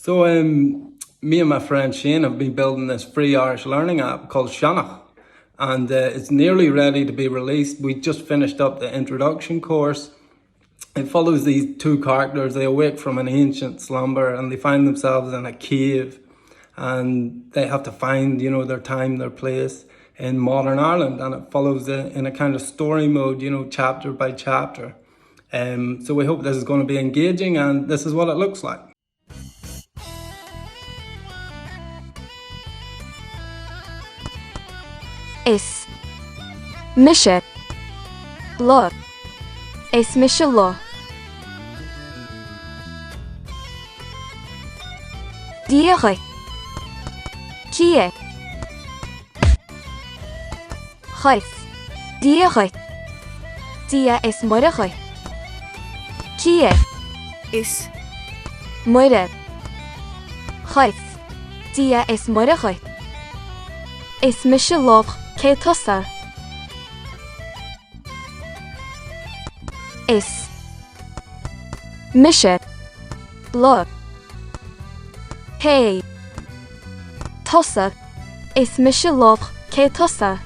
So me and my friend Shane have been building this free Irish learning app called sionnach, and it's nearly ready to be released. We just finished up the introduction course. It follows these two characters. They awake from an ancient slumber and they find themselves in a cave, and they have to find, their time, their place in modern Ireland, and it follows in a kind of story mode, chapter by chapter. So we hope this is going to be engaging, and this is what it looks like. Is Misha Lo Is Misha Lo Gaeilge Gaeilge Chais Gaeilge Dia is Moirige Gaeilge is Moire Chais Dia is Moirige Is Misha Lo Cé tusa Is Misha Lo Cé tusa Is Misha Lo Cé tusa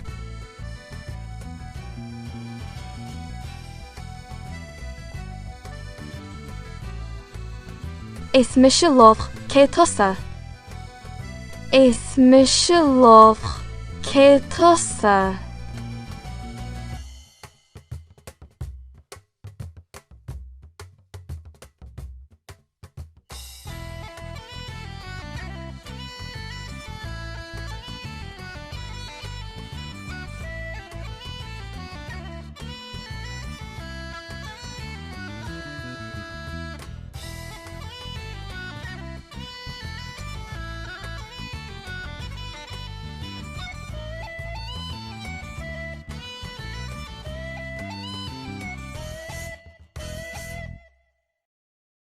Is Misha Lo Cé tusa Is Misha Lo Cé tusa